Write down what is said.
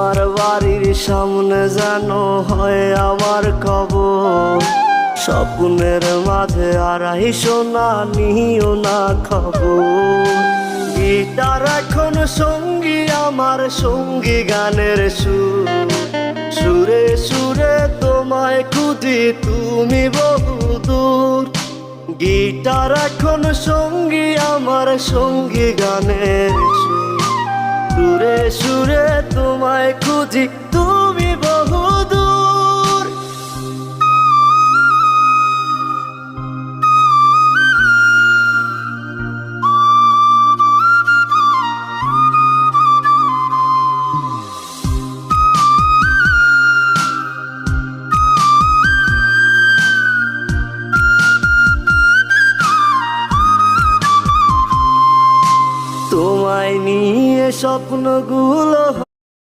তোমার বাড়ির সামনে যেন হয় আমার কবর। স্বপ্নের মাঝে আড়াই সোনা নিও না খবর। গিটার এখন সঙ্গী আমার, সঙ্গী গানের সুর। সুরে সুরে তোমায় খুঁজি তুমি বহুদূর। গিটার এখন সঙ্গী আমার, সঙ্গী গানের সুর। সুরে সুরে তোমায় খুঁজি তুমি বহুদূর। তোমায় নিয়ে স্বপ্নগুলো